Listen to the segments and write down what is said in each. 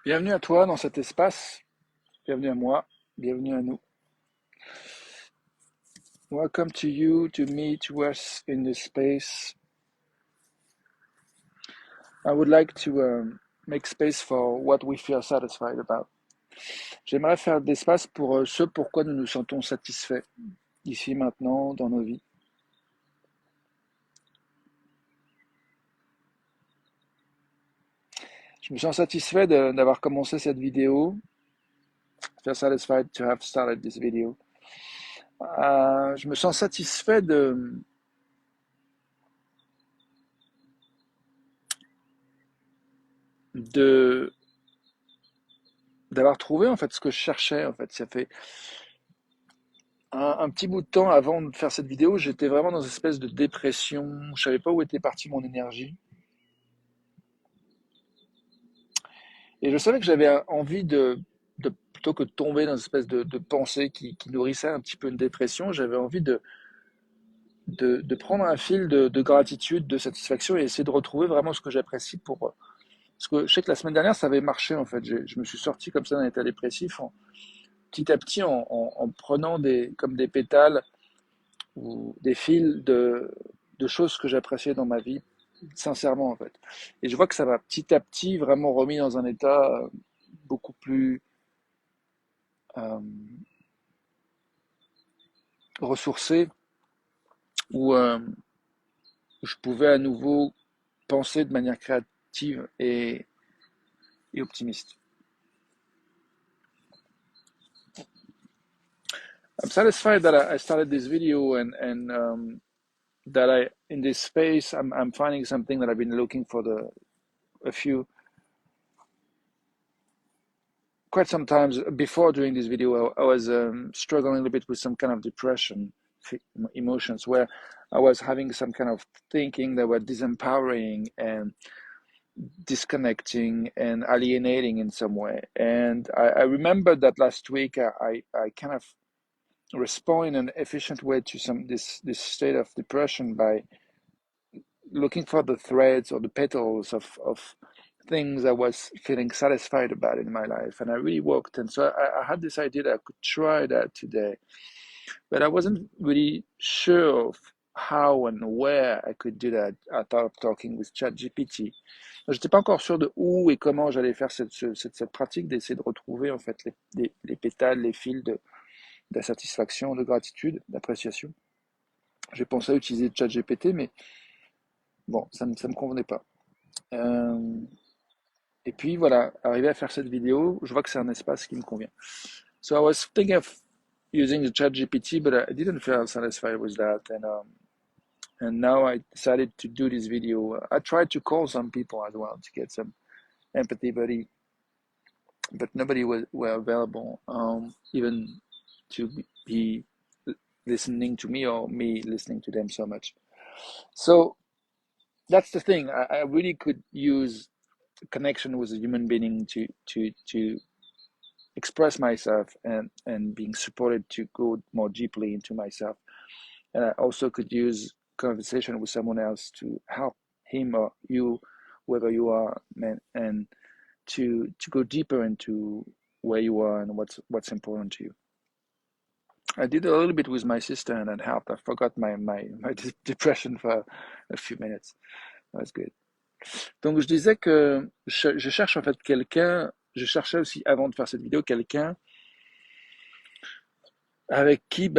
Bienvenue à toi dans cet espace, bienvenue à moi, bienvenue à nous. Welcome to you, to me, to us in this space. I would like to make space for what we feel satisfied about. J'aimerais faire de l'espace pour ce pourquoi nous nous sentons satisfaits, ici, maintenant, dans nos vies. Je me sens satisfait d'avoir commencé cette vidéo. I feel satisfied to have started this video. Je me sens satisfait de d'avoir trouvé en fait ce que je cherchais. En fait, ça fait un petit bout de temps avant de faire cette vidéo, j'étais vraiment dans une espèce de dépression. Je savais pas où était partie mon énergie. Et je savais que j'avais envie plutôt que de tomber dans une espèce de pensée qui nourrissait un petit peu une dépression, j'avais envie de prendre un fil de gratitude, de satisfaction et essayer de retrouver vraiment ce que j'apprécie pour. Parce que je sais que la semaine dernière, ça avait marché en fait. Je me suis sorti comme ça d'un état dépressif petit à petit en prenant comme des pétales ou des fils de choses que j'appréciais dans ma vie, sincèrement en fait. Et je vois que ça m'a petit à petit vraiment remis dans un état beaucoup plus euh, ressourcé, où je pouvais à nouveau penser de manière créative et optimiste. I'm satisfied that I started this video and that in this space, I'm finding something that I've been looking for a few quite sometimes before doing this video, I was struggling a little bit with some kind of depression emotions where I was having some kind of thinking that were disempowering and disconnecting and alienating in some way. And I remember that last week I kind of respond in an efficient way to this state of depression by looking for the threads or the petals of things I was feeling satisfied about in my life, and I really worked. And so I had this idea that I could try that today, but I wasn't really sure of how and where I could do that. I thought of talking with ChatGPT. Je n'étais pas encore sûr de où et comment j'allais faire cette pratique d'essayer de retrouver en fait les pétales, les fils de satisfaction, de gratitude, d'appréciation. J'ai pensé à utiliser ChatGPT, mais bon, ça me convenait pas. Euh, Et puis voilà, arriver à faire cette vidéo, je vois que c'est un espace qui me convient. So I was thinking of using the chat GPT, but I didn't feel satisfied with that. And now I decided to do this video. I tried to call some people as well to get some empathy, but nobody were available, even to be listening to me or me listening to them so much. So that's the thing. I really could use connection with a human being to express myself and being supported to go more deeply into myself. And I also could use conversation with someone else to help him or you, whoever you are, and to go deeper into where you are and what's important to you. I did a little bit with my sister and that helped. I forgot my depression for a few minutes. That was good. Donc je disais que je cherche en fait quelqu'un, je cherchais aussi avant de faire cette vidéo quelqu'un avec qui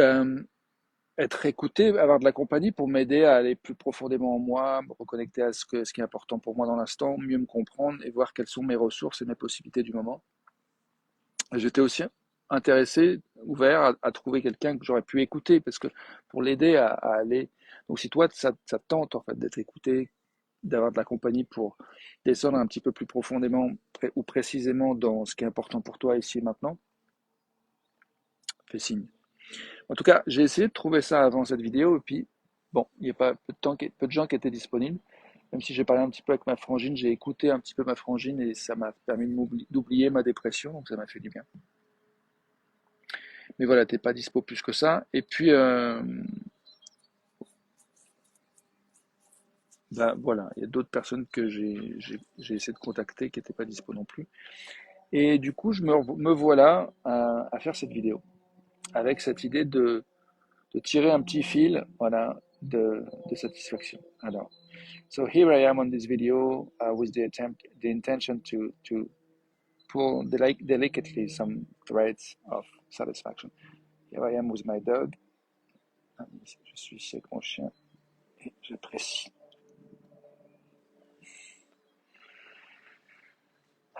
être écouté, avoir de la compagnie pour m'aider à aller plus profondément en moi, me reconnecter à ce qui est important pour moi dans l'instant, mieux me comprendre et voir quelles sont mes ressources et mes possibilités du moment. J'étais aussi intéressé, ouvert à trouver quelqu'un que j'aurais pu écouter parce que pour l'aider à aller. Donc si toi ça tente en fait d'être écouté, d'avoir de la compagnie pour descendre un petit peu plus profondément ou précisément dans ce qui est important pour toi ici et maintenant, fais signe. En tout cas, j'ai essayé de trouver ça avant cette vidéo et puis bon, il n'y a pas peu de gens qui étaient disponibles. Même si j'ai parlé un petit peu avec ma frangine, j'ai écouté un petit peu ma frangine et ça m'a permis d'oublier ma dépression, donc ça m'a fait du bien. Mais voilà, t'es pas dispo plus que ça. Et puis, bah, voilà, il y a d'autres personnes que j'ai essayé de contacter qui n'étaient pas dispo non plus. Et du coup, me voilà à faire cette vidéo avec cette idée de tirer un petit fil, voilà, de satisfaction. Alors, so here I am on this video with the intention to pull delicately some threads of satisfaction. Here I am with my dog. Je suis ici avec mon chien et j'apprécie.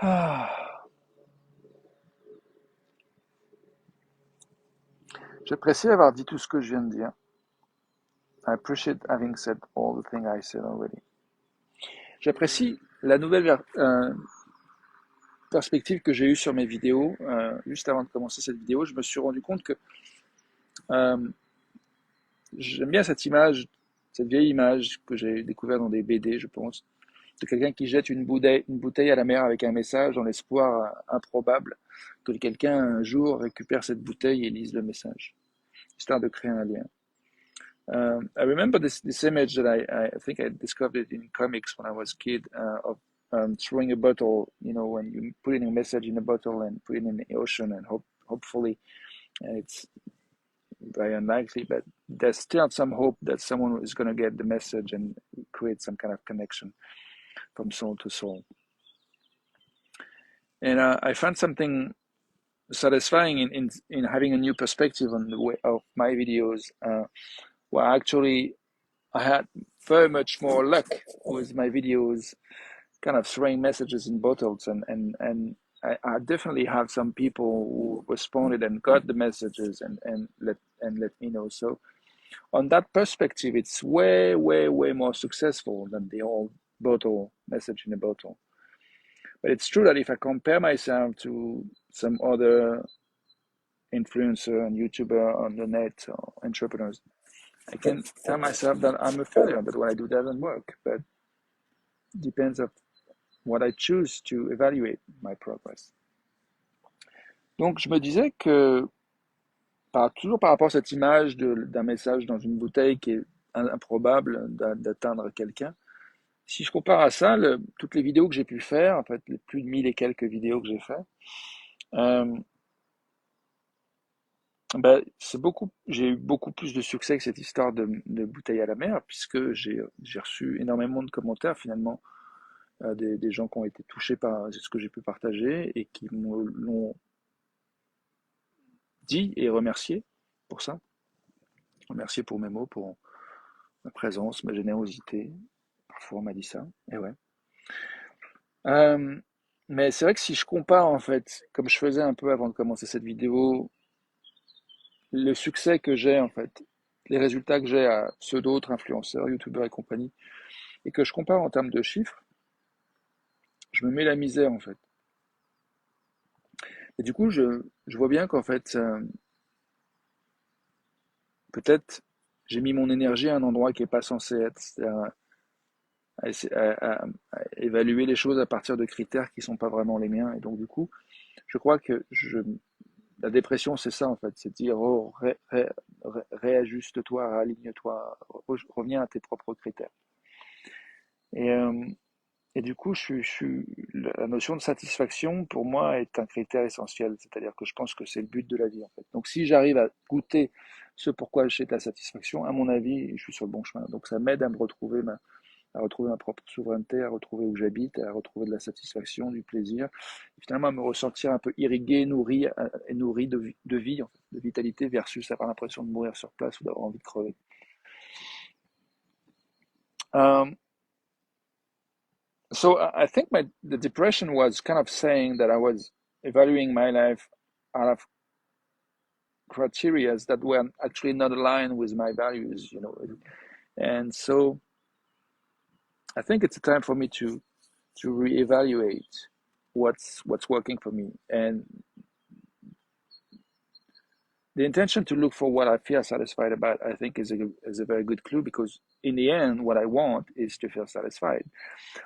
Ah, j'apprécie avoir dit tout ce que je viens de dire. I appreciate having said all the things I said already. J'apprécie la nouvelle perspective que j'ai eue sur mes vidéos. Juste avant de commencer cette vidéo, je me suis rendu compte que euh, j'aime bien cette image, cette vieille image que j'ai découverte dans des BD, je pense, de quelqu'un qui jette une bouteille à la mer avec un message dans l'espoir improbable que quelqu'un un jour récupère cette bouteille et lise le message, histoire de créer un lien. I remember this image that I think I discovered it in comics when I was a kid of throwing a bottle, you know, when you put in a message in a bottle and put it in the ocean and hopefully, and it's very unlikely, but there's still some hope that someone is going to get the message and create some kind of connection from soul to soul. And I found something satisfying in having a new perspective on the way of my videos. Where actually I had very much more luck with my videos, kind of throwing messages in bottles, and I definitely have some people who responded and got the messages and let me know. So on that perspective, it's way more successful than the old bottle message in a bottle. But it's true that if I compare myself to some other influencer and YouTuber on the net or entrepreneurs, I can tell myself that I'm a failure, that what I do doesn't work. But it depends on what I choose to evaluate my progress. Donc je me disais que toujours par rapport à cette image d'un message dans une bouteille qui est improbable d'atteindre quelqu'un, si je compare à ça, toutes les vidéos que j'ai pu faire, en fait, les plus de 1000 et quelques vidéos que j'ai fait, euh, ben, j'ai eu beaucoup plus de succès que cette histoire de bouteille à la mer, puisque j'ai reçu énormément de commentaires finalement, des gens qui ont été touchés par ce que j'ai pu partager et qui l'ont dit et remercié pour ça. Remercié pour mes mots, pour ma présence, ma générosité. Parfois on m'a dit ça, et ouais. Euh, mais c'est vrai que si je compare en fait, comme je faisais un peu avant de commencer cette vidéo, le succès que j'ai en fait, les résultats que j'ai à ceux d'autres influenceurs, youtubeurs et compagnie, et que je compare en termes de chiffres, je me mets la misère en fait. Et du coup, je vois bien qu'en fait, peut-être j'ai mis mon énergie à un endroit qui n'est pas censé être, c'est-à-dire à évaluer les choses à partir de critères qui ne sont pas vraiment les miens. Et donc du coup, je crois que la dépression, c'est ça en fait, c'est dire oh, réajuste-toi, aligne-toi, reviens à tes propres critères. Et, euh, et du coup, la notion de satisfaction, pour moi, est un critère essentiel. C'est-à-dire que je pense que c'est le but de la vie, en fait. Donc, si j'arrive à goûter ce pourquoi j'ai de la satisfaction, à mon avis, je suis sur le bon chemin. Donc, ça m'aide à retrouver ma propre souveraineté, à retrouver où j'habite, à retrouver de la satisfaction, du plaisir. Et finalement, à me ressentir un peu irrigué, nourri de vie, en fait, de vitalité, versus avoir l'impression de mourir sur place ou d'avoir envie de crever. Um, So I think the depression was kind of saying that I was evaluating my life out of criteria that were actually not aligned with my values, you know. And so I think it's a time for me to reevaluate what's working for me. And the intention to look for what I feel satisfied about, I think, is a very good clue, because in the end, what I want is to feel satisfied.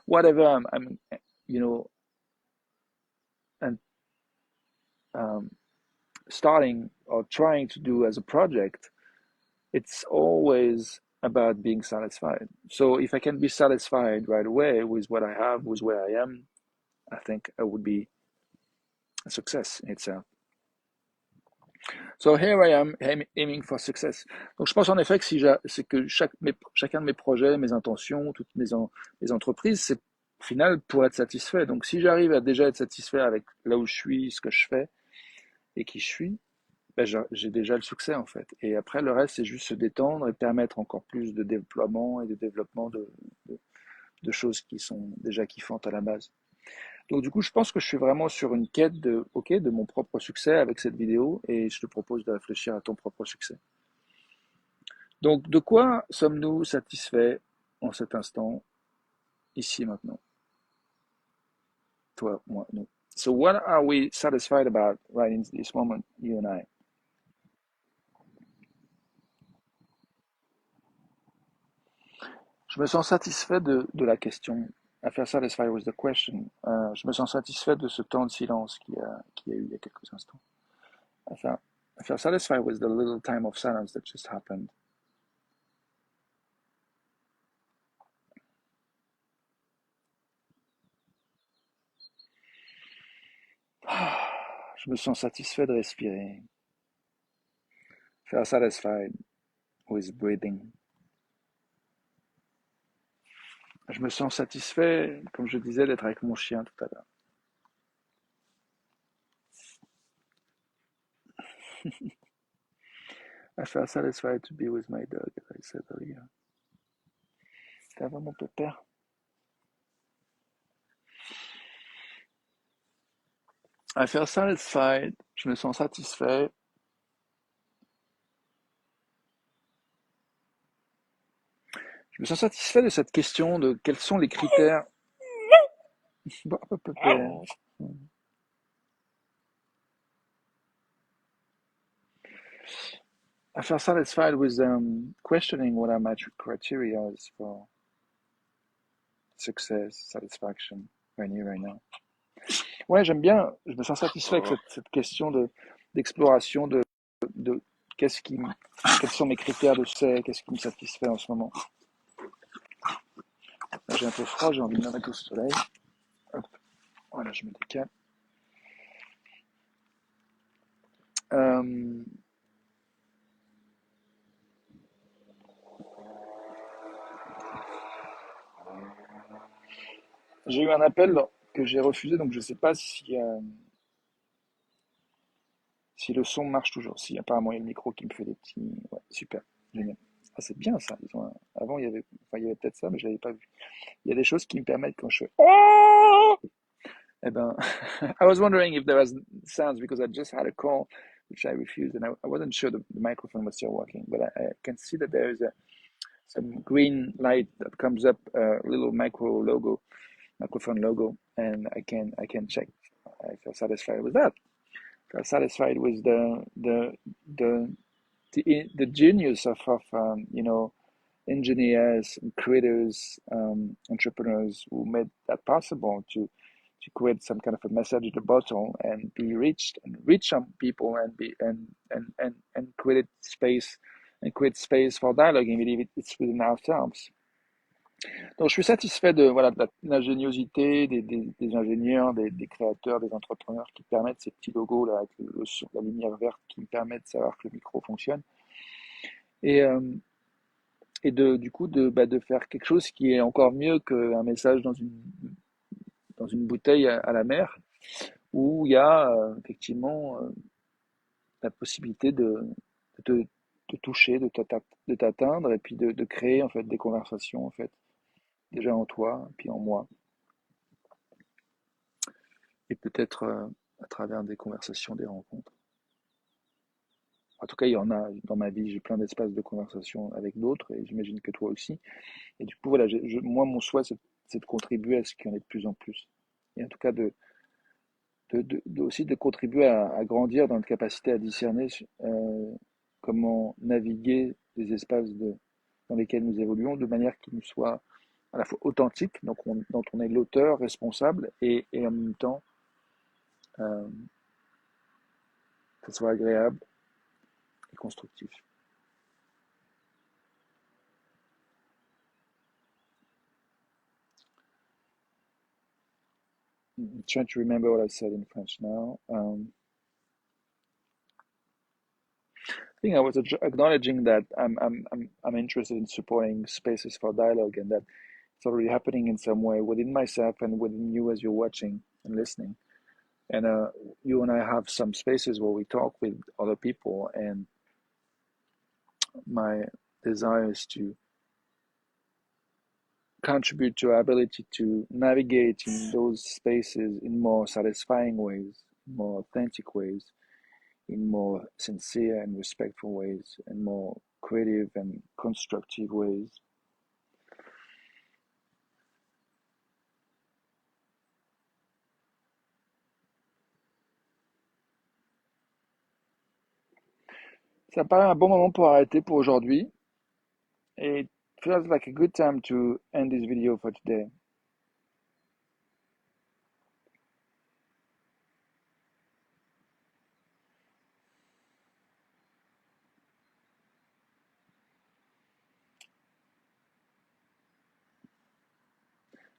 Whatever I'm you know, and um, starting or trying to do as a project, it's always about being satisfied. So if I can be satisfied right away with what I have, with where I am, I think I would be success in itself. So here I am aiming for success. Donc je pense en effet que c'est que chacun de mes projets, mes intentions, toutes mes entreprises, c'est au final pour être satisfait. Donc si j'arrive à déjà être satisfait avec là où je suis, ce que je fais et qui je suis, ben j'ai déjà le succès en fait. Et après le reste c'est juste se détendre et permettre encore plus de déploiement et de développement de, de choses qui sont déjà kiffantes à la base. Donc du coup, je pense que je suis vraiment sur une quête de mon propre succès avec cette vidéo et je te propose de réfléchir à ton propre succès. Donc, de quoi sommes-nous satisfaits en cet instant, ici maintenant? Toi, moi, nous. So what are we satisfied about right in this moment, you and I? Je me sens satisfait de la question. I feel satisfied with the question. Je me sens satisfait de ce temps de silence qui a eu il y a quelques instants. I feel, I feel satisfied with the little time of silence that just happened. Je me sens satisfait de respirer. Feel satisfied with breathing. Je me sens satisfait, comme je disais, d'être avec mon chien tout à l'heure. I feel satisfied to be with my dog, as I said earlier. Ça va, mon pépère? I feel satisfied. Je me sens satisfait. Je me sens satisfait de cette question de quels sont les critères. Bon, pépère. I feel satisfied with questioning what are my criteria for success, satisfaction, right here, right now. Ouais, j'aime bien, je me sens satisfait avec cette question d'exploration de qu'est-ce qui, quels sont mes critères de succès, qu'est-ce qui me satisfait en ce moment. Là, j'ai un peu froid, j'ai envie de me mettre au soleil. Hop, voilà, je me décale. Euh, j'ai eu un appel que j'ai refusé, donc je ne sais pas si le son marche toujours. Si apparemment il y a le micro qui me fait des petits. Ouais, super, génial. Ah, c'est bien ça. Avant, il y avait peut-être ça, mais je l'avais pas vu. Il y a des choses qui me permettent quand je fais. Oh, eh ben, I was wondering if there was sounds because I just had a call, which I refused, and I wasn't sure the microphone was still working. But I can see that there is some green light that comes up, a little microphone logo, and I can check. I feel satisfied with that. I feel satisfied with the the genius of engineers, creators, entrepreneurs who made that possible to create some kind of a message at the bottom and be reached and reach some people and be and create space for dialogue, even if it's within ourselves. Donc je suis satisfait de voilà de l'ingéniosité des ingénieurs, des créateurs, des entrepreneurs qui permettent ces petits logos là avec la lumière verte qui me permet de savoir que le micro fonctionne et du coup de faire quelque chose qui est encore mieux qu'un message dans une bouteille à la mer où il y a effectivement la possibilité de toucher, de t'atteindre et puis de créer en fait des conversations en fait déjà en toi puis en moi et peut-être à travers des conversations, des rencontres. En tout cas, il y en a dans ma vie, j'ai plein d'espaces de conversation avec d'autres et j'imagine que toi aussi. Et du coup, voilà, moi, mon souhait, c'est de contribuer à ce qu'il y en ait de plus en plus. Et en tout cas, aussi de contribuer à grandir dans notre capacité à discerner comment naviguer les espaces dans lesquels nous évoluons de manière qui nous soit à la fois authentique, donc dont on est l'auteur responsable, et en même temps, euh, que ce soit agréable et constructif. I'm trying to remember what I said in French now. I think I was acknowledging that I'm interested in supporting spaces for dialogue, and that it's already happening in some way within myself and within you as you're watching and listening. And you and I have some spaces where we talk with other people, and my desire is to contribute to our ability to navigate in those spaces in more satisfying ways, more authentic ways, in more sincere and respectful ways, and more creative and constructive ways. Ça paraît un bon moment pour arrêter pour aujourd'hui. It feels like a good time to end this video for today.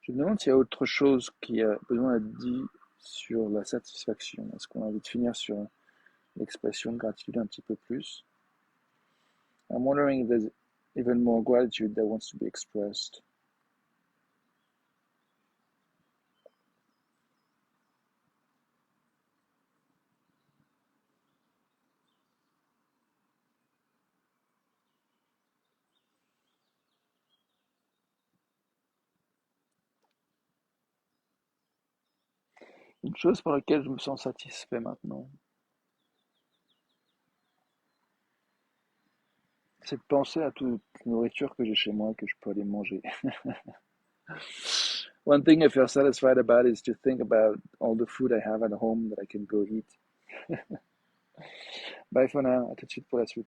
Je me demande s'il y a autre chose qui a besoin d'être dit sur la satisfaction. Est-ce qu'on a envie de finir sur l'expression de gratitude un petit peu plus? I'm wondering if there's even more gratitude that wants to be expressed. Une chose pour laquelle je me sens satisfait maintenant, c'est de penser à toute la nourriture que j'ai chez moi que je peux aller manger. One thing I feel satisfied about is to think about all the food I have at home that I can go eat. Bye for now, à tout de suite pour la suite.